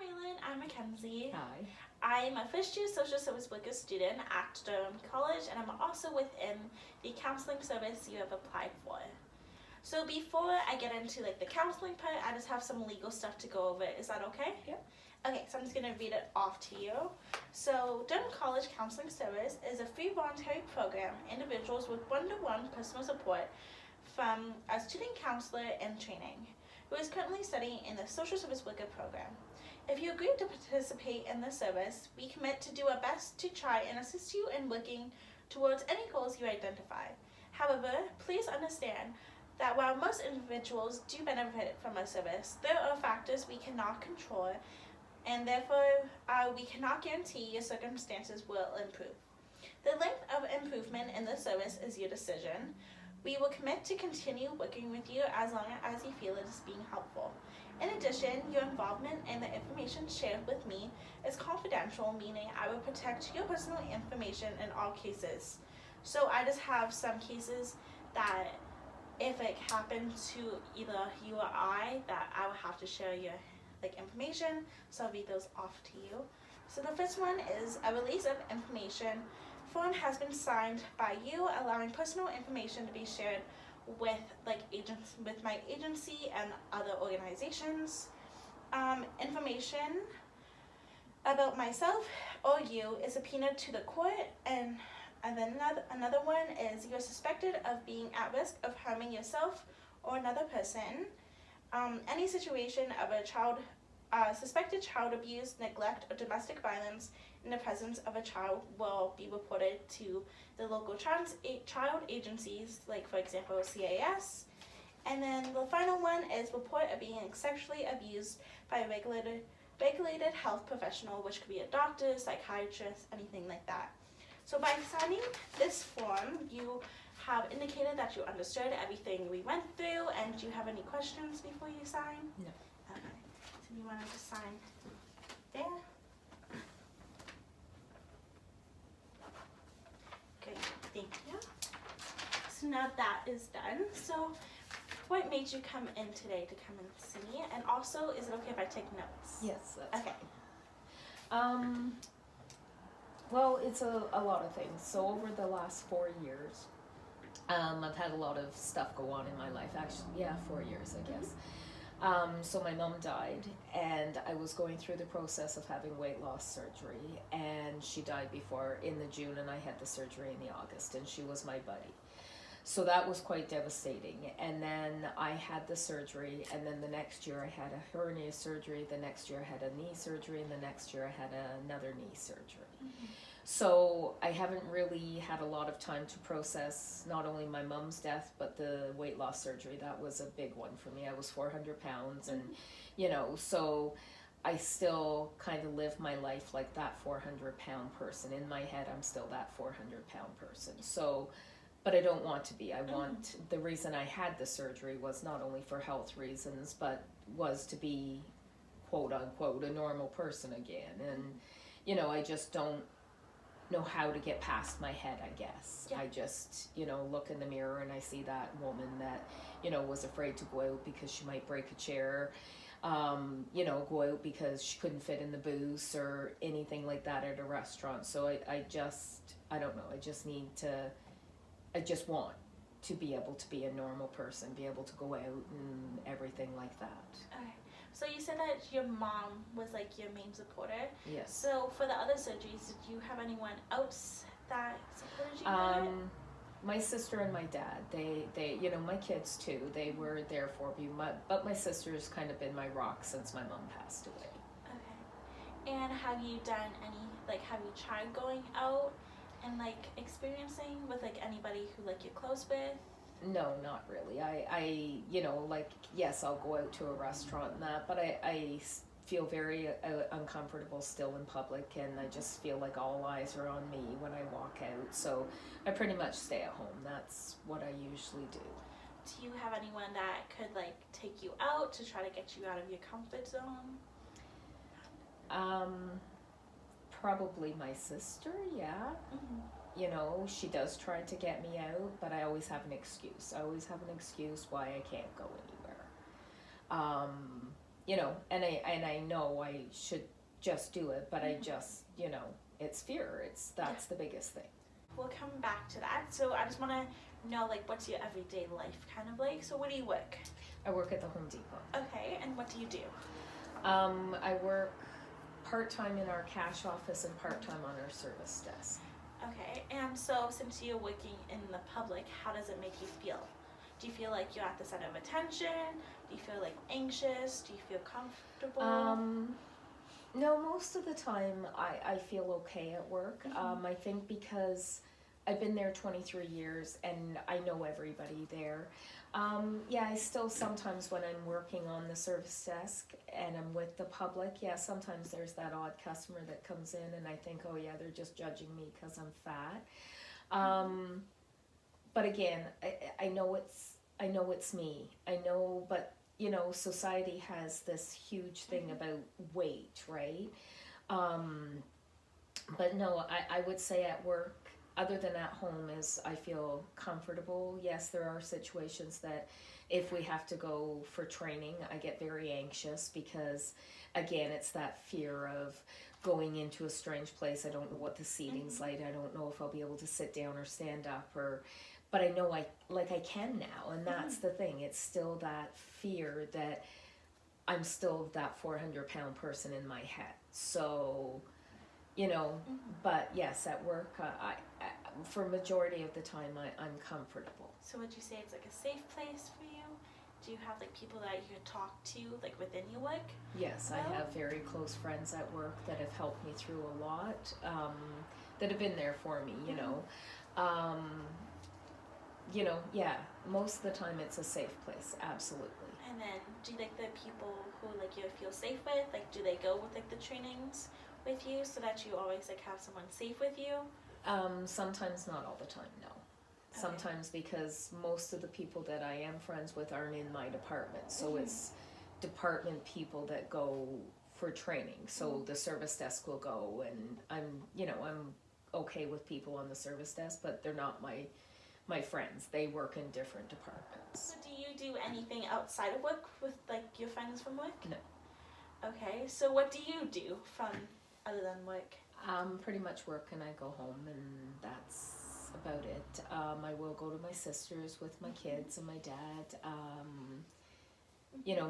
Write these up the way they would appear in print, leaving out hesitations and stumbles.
Maylin. I'm Mackenzie. Hi. I'm a first year social service worker student at Durham College, and I'm also within the counseling service you have applied for. So before I get into the counseling part, I just have some legal stuff to go over. Is that okay? Yep. Okay, so I'm just gonna read it off to you. So Durham College Counseling Service is a free voluntary program. Individuals with one-to-one personal support from a student counselor in training who is currently studying in the social service worker program. If you agree to participate in the service, we commit to do our best to try and assist you in working towards any goals you identify. However, please understand that while most individuals do benefit from our service, there are factors we cannot control, and therefore we cannot guarantee your circumstances will improve. The length of improvement in the service is your decision. We will commit to continue working with you as long as you feel it is being helpful. In addition, your involvement and the information shared with me is confidential, meaning I will protect your personal information in all cases. So I just have some cases that if it happened to either you or I, that I would have to share your information, so I'll read those off to you. So the first one is a release of information form has been signed by you, allowing personal information to be shared with with my agency and other organizations. Information about myself or you is subpoenaed to the court, and then another one is you're suspected of being at risk of harming yourself or another person. Any situation of a suspected child abuse, neglect, or domestic violence in the presence of a child will be reported to the local child agencies, like for example CAS. And then the final one is report of being sexually abused by a regulated health professional, which could be a doctor, psychiatrist, anything like that. So by signing this form, you have indicated that you understood everything we went through, and do you have any questions before you sign? No. Okay, so you want to just sign there? Great, thank you. So now that is done. So what made you come in today to come and see me? And also, is it okay if I take notes? Yes, that's Okay. fine. Well, it's a lot of things. So over the last 4 years, I've had a lot of stuff go on in my life. Actually, 4 years, I guess. So my mom died, and I was going through the process of having weight loss surgery, and she died in the June, and I had the surgery in the August, and she was my buddy. So that was quite devastating. And then I had the surgery, and then the next year I had a hernia surgery, the next year I had a knee surgery, and the next year I had another knee surgery. Mm-hmm. So I haven't really had a lot of time to process not only my mom's death, but the weight loss surgery. That was a big one for me. I was 400 pounds, and so I still kind of live my life like that 400-pound person. In my head, I'm still that 400-pound person. So, but I don't want to be. The reason I had the surgery was not only for health reasons, but was to be, quote unquote, a normal person again. And, I just don't know how to get past my head, I guess. Yeah. I just, look in the mirror and I see that woman that, was afraid to go out because she might break a chair, go out because she couldn't fit in the booth or anything like that at a restaurant. So I don't know, I just want to be able to be a normal person, be able to go out and everything like that. Okay. So you said that your mom was your main supporter. Yes. So for the other surgeries, did you have anyone else that supported you? My sister and my dad, they my kids too, they were there for me, but my sister's kind of been my rock since my mom passed away. Okay. And have you done any, have you tried going out and experiencing with anybody who you're close with? No, not really. I yes, I'll go out to a restaurant and that, but I feel very uncomfortable still in public, and I just feel like all eyes are on me when I walk out. So I pretty much stay at home. That's what I usually do. Do you have anyone that could take you out to try to get you out of your comfort zone? Probably my sister, yeah. Mm-hmm. She does try to get me out, but I always have an excuse. I always have an excuse why I can't go anywhere. and I know I should just do it, but I just, it's fear. That's the biggest thing. We'll come back to that. So I just want to know, like, what's your everyday life kind of like? So where do you work? I work at the Home Depot. Okay, and what do you do? I work part-time in our cash office and part-time on our service desk. Okay, and so since you're working in the public, how does it make you feel? Do you feel like you're at the center of attention? Do you feel like anxious? Do you feel comfortable? No, most of the time I feel okay at work. I think because I've been there 23 years and I know everybody there. I still sometimes when I'm working on the service desk and I'm with the public, sometimes there's that odd customer that comes in and I think, oh yeah, they're just judging me because I'm fat. But again, I know it's me. I know, but society has this huge thing about weight, right? But no, I would say at work, other than at home, is I feel comfortable. Yes, there are situations that if we have to go for training, I get very anxious because, again, it's that fear of going into a strange place. I don't know what the seating's like. I don't know if I'll be able to sit down or stand up, but I know I can now, and that's the thing. It's still that fear that I'm still that 400-pound person in my head. So, but yes, at work, I for majority of the time, I'm comfortable. So would you say it's like a safe place for you? Do you have like people that you can talk to like within your work? Yes, I have very close friends at work that have helped me through a lot, that have been there for me, most of the time it's a safe place, absolutely. And then do you like the people who like you feel safe with? Like do they go with like the trainings with you so that you always like have someone safe with you? Sometimes, not all the time, no. Okay. Sometimes because most of the people that I am friends with aren't in my department, so it's department people that go for training. So the service desk will go, and I'm okay with people on the service desk, but they're not my friends. They work in different departments. So do you do anything outside of work with like your friends from work? No. Okay, so what do you do from other than work? Pretty much work and I go home, and that's about it. I will go to my sister's with my kids and my dad.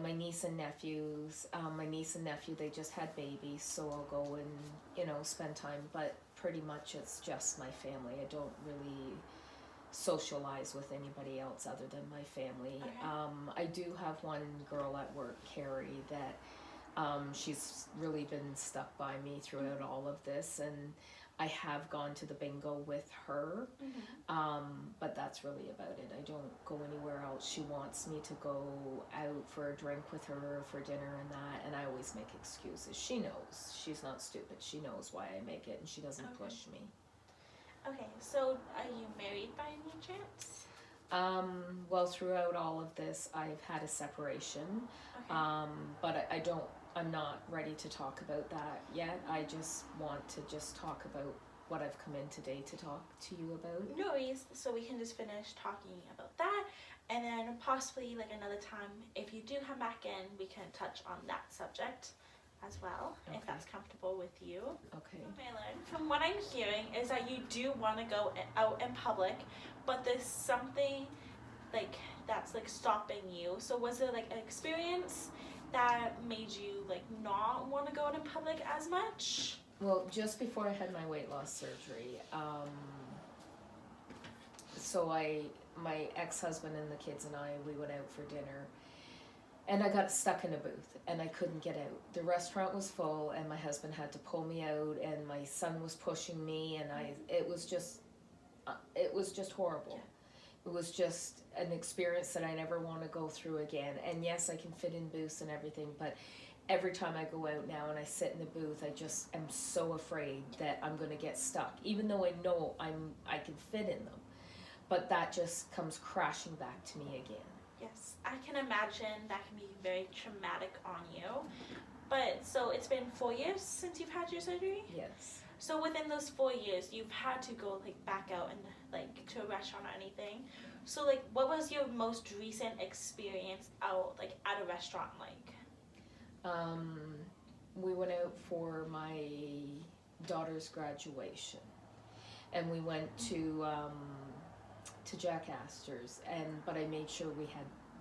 My niece and nephews. My niece and nephew, they just had babies, so I'll go and, spend time. But pretty much it's just my family. I don't really socialize with anybody else other than my family. Okay. I do have one girl at work, Carrie, that she's really been stuck by me throughout all of this, and I have gone to the bingo with her, but that's really about it. I don't go anywhere else. She wants me to go out for a drink with her for dinner and that, and I always make excuses. She knows. She's not stupid. She knows why I make it, and she doesn't push me. Okay, so are you married by any chance? Well, throughout all of this, I've had a separation, but I'm not ready to talk about that yet. I just want to talk about what I've come in today to talk to you about. No worries, so we can just finish talking about that, and then possibly like another time, if you do come back in, we can touch on that subject as well, if that's comfortable with you. Okay. Maylin, from what I'm hearing is that you do want to go out in public, but there's something like that's like stopping you. So was there like an experience that made you like not want to go out in public as much? Well, just before I had my weight loss surgery, so my ex-husband and the kids and we went out for dinner, and I got stuck in a booth and I couldn't get out. The restaurant was full and my husband had to pull me out, and my son was pushing me, and it was just horrible. It was just an experience that I never want to go through again. And yes, I can fit in booths and everything, but every time I go out now and I sit in the booth, I just am so afraid that I'm going to get stuck, even though I know I can fit in them. But that just comes crashing back to me again. Yes, I can imagine that can be very traumatic on you. But so it's been 4 years since you've had your surgery? Yes. So within those 4 years, you've had to go like back out and like to a restaurant or anything. So like, what was your most recent experience out like at a restaurant like? We went out for my daughter's graduation, and we went to Jack Astor's, but I made sure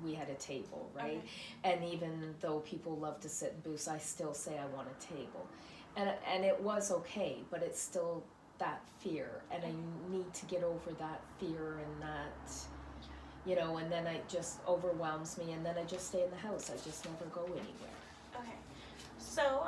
we had a table, right? Okay. And even though people love to sit in booths, I still say I want a table, and it was okay, but it's still that fear, and I need to get over that fear and that, you know, and then it just overwhelms me, and then I just stay in the house. I just never go anywhere. Okay. So,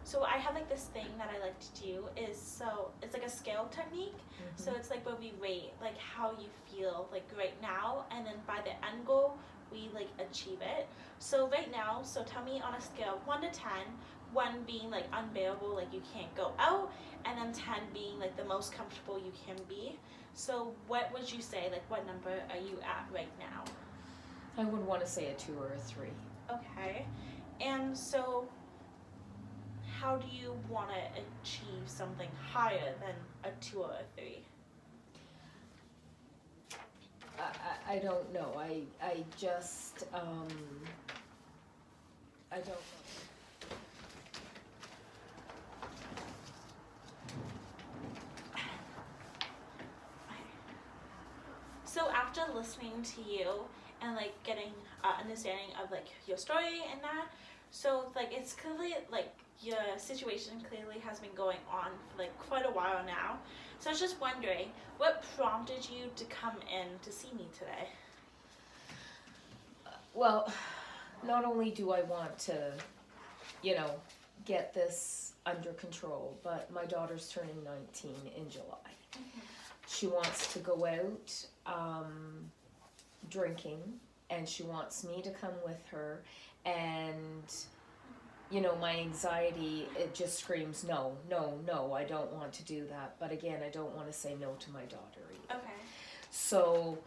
so I have like this thing that I like to do is, so it's like a scale technique. Mm-hmm. So it's like where we rate like how you feel like right now, and then by the end goal we like achieve it. So right now, so tell me on a scale of 1 to 10, 1 being like unbearable, like you can't go out, and then 10 being like the most comfortable you can be. So what would you say, like what number are you at right now? I would want to say a 2 or a 3. Okay. And so how do you want to achieve something higher than a 2 or a 3? I don't know. I just I don't know. So after listening to you and like getting understanding of like your story and that, so like it's clearly like your situation clearly has been going on for like quite a while now. So I was just wondering, what prompted you to come in to see me today? Well, not only do I want to, you know, get this under control, but my daughter's turning 19 in July. Mm-hmm. She wants to go out drinking, and she wants me to come with her, and you know, my anxiety, it just screams no, I don't want to do that. But again, I don't want to say no to my daughter either. Okay. So,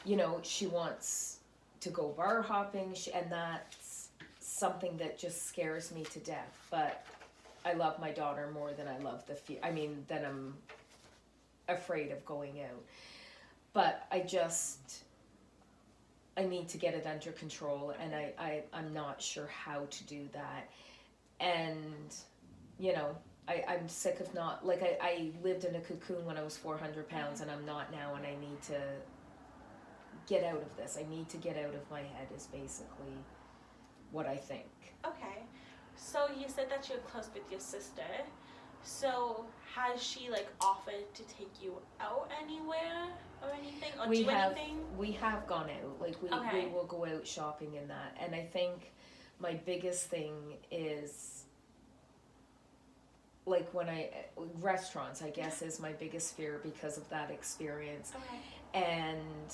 you know, she wants to go bar hopping, and that's something that just scares me to death. But I love my daughter more than I love than I'm afraid of going out. But I need to get it under control, and I'm not sure how to do that. And, you know, I'm sick of not, like I lived in a cocoon when I was 400 pounds, and I'm not now, and I need to get out of this. I need to get out of my head is basically what I think. Okay. So you said that you're close with your sister. So has she like offered to take you out anywhere or anything, or anything? We have gone out. Like we will go out shopping and that. And I think my biggest thing is like restaurants, I guess, is my biggest fear because of that experience. Okay. And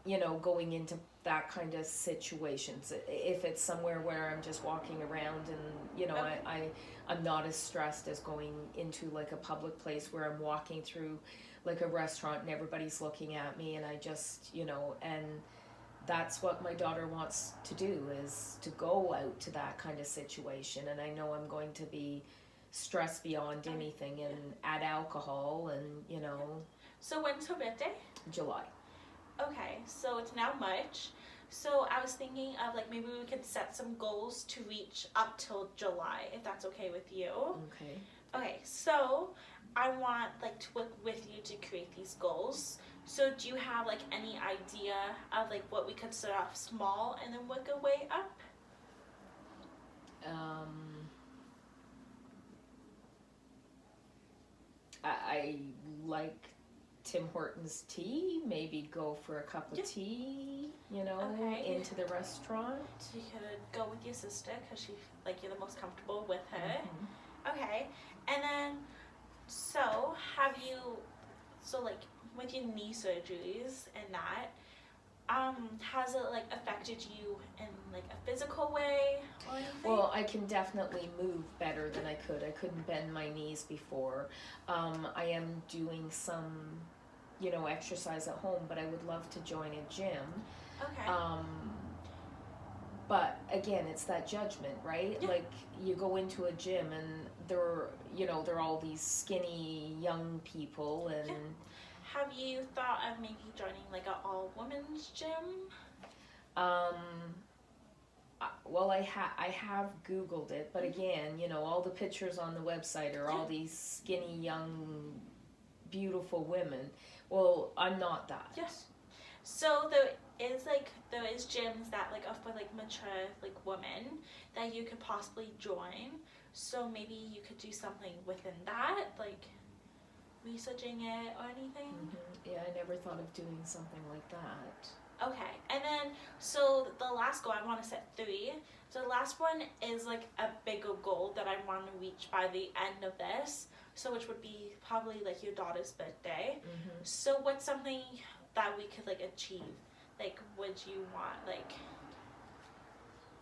you know, going into that kind of situations, if it's somewhere where I'm just walking around and, you know, Okay. I'm not as stressed as going into like a public place where I'm walking through like a restaurant and everybody's looking at me, and I just, you know, and that's what my daughter wants to do, is to go out to that kind of situation. And I know I'm going to be stressed beyond anything, and add alcohol, and, you know. So when's her birthday? July. Okay, so it's now March. So I was thinking of like maybe we could set some goals to reach up till July, if that's okay with you. Okay. Okay, so I want like to work with you to create these goals. So do you have like any idea of like what we could start off small and then work our way up? I like Tim Hortons tea, maybe go for a cup of tea, you know, into the restaurant. So you could go with your sister because like you're the most comfortable with her. Mm-hmm. Okay, and then so like with your knee surgeries and that, has it like affected you in like a physical way or anything? Well, I can definitely move better than I could. I couldn't bend my knees before. I am doing some, you know, exercise at home, but I would love to join a gym. Okay. But again, it's that judgment, right? Yeah. Like you go into a gym and there are all these skinny young people, and Have you thought of maybe joining like an all women's gym? well, I have Googled it, but again, you know, all the pictures on the website are all these skinny, young, beautiful women. Well, I'm not that. Yes. So there is gyms that like offer like mature like women that you could possibly join. So maybe you could do something within that, like researching it or anything. Yeah, I never thought of doing something like that. Okay, and then so the last goal, I want to set 3. So the last one is like a bigger goal that I want to reach by the end of this. So which would be probably like your daughter's birthday. So what's something that we could like achieve? Like, would you want like?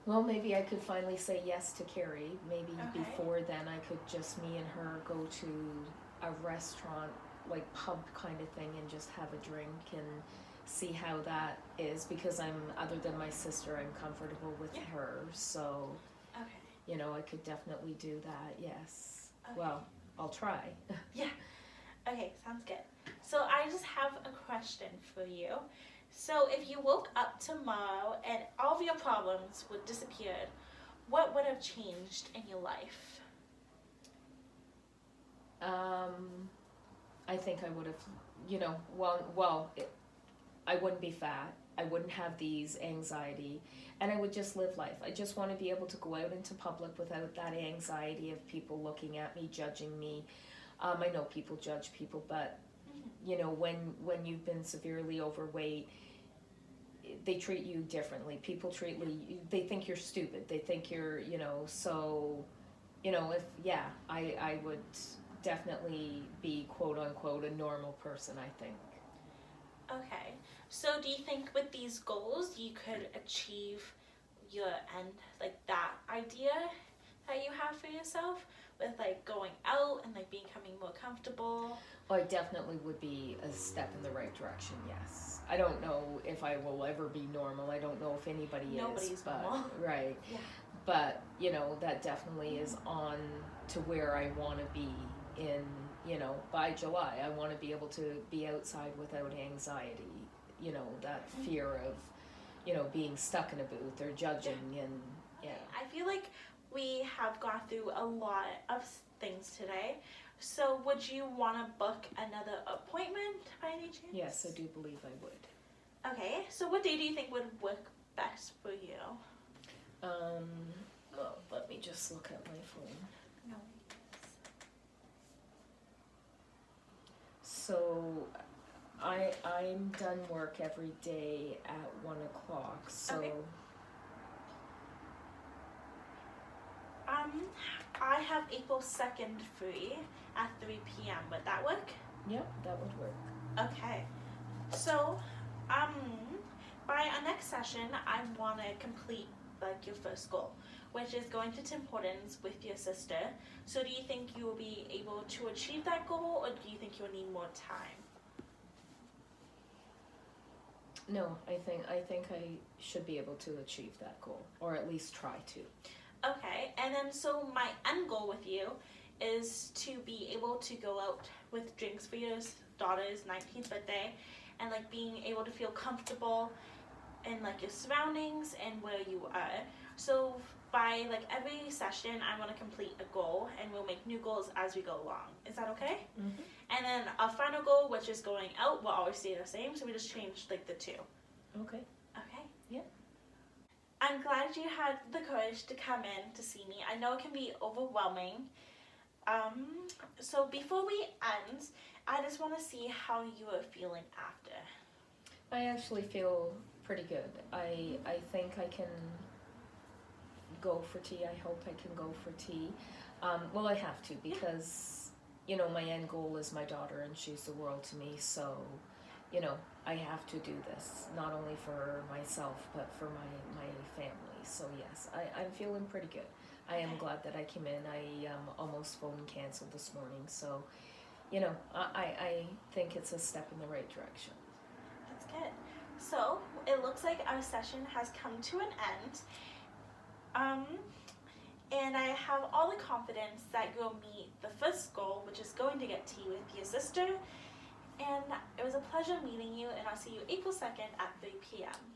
Well, maybe I could finally say yes to Carrie. Maybe Okay. before then I could just, me and her, go to a restaurant, like pub kind of thing, and just have a drink and see how that is, because other than my sister, I'm comfortable with her. So, Okay. you know, I could definitely do that, yes. Okay. Well, I'll try. Yeah. Okay, sounds good. So I just have a question for you. So if you woke up tomorrow and all of your problems would disappear, what would have changed in your life? I think I would have, you know, I wouldn't be fat. I wouldn't have these anxiety, and I would just live life. I just want to be able to go out into public without that anxiety of people looking at me, judging me. I know people judge people, but you know, when you've been severely overweight, they treat you differently. People they think you're stupid. They think you're, you know, so, you know, I would definitely be quote unquote a normal person, I think. Okay. So do you think with these goals you could achieve your end, like that idea that you have for yourself with like going out and like becoming more comfortable? Well, I definitely would be a step in the right direction, yes. I don't know if I will ever be normal. I don't know if Nobody's is. But, normal. right. Yeah. But, you know, that definitely is on to where I want to be in, you know, by July. I want to be able to be outside without anxiety, you know, that fear of, you know, being stuck in a booth or judging and, yeah. I feel like we have gone through a lot of things today. So would you want to book another appointment by any chance? Yes, I do believe I would. Okay, so what day do you think would work best for you? Well, let me just look at my phone. No. So I'm done work every day at 1:00. So Okay. I have April 2nd free at 3 p.m. Would that work? Yep, that would work. Okay. So, by our next session, I want to complete like your first goal, which is going to Tim Hortons with your sister. So, do you think you will be able to achieve that goal, or do you think you'll need more time? No, I think I should be able to achieve that goal, or at least try to. Okay, and then so my end goal with you is to be able to go out with drinks for your daughter's 19th birthday, and like being able to feel comfortable in like your surroundings and where you are. So by like every session, I want to complete a goal, and we'll make new goals as we go along. Is that okay? Mm-hmm. And then our final goal, which is going out, will always stay the same. So we just changed like the 2. Okay. Okay. Yeah. I'm glad you had the courage to come in to see me. I know it can be overwhelming. So before we end, I just want to see how you are feeling after. I actually feel pretty good. I think I can go for tea. I hope I can go for tea. Well, I have to, because, you know, my end goal is my daughter, and she's the world to me. So, you know, I have to do this, not only for myself, but for my family. So yes, I'm feeling pretty good. I am glad that I came in. I almost phone canceled this morning. So, you know, I think it's a step in the right direction. That's good. So it looks like our session has come to an end. And I have all the confidence that you'll meet the first goal, which is going to get tea with your sister. And it was a pleasure meeting you, and I'll see you April 2nd at 3 p.m.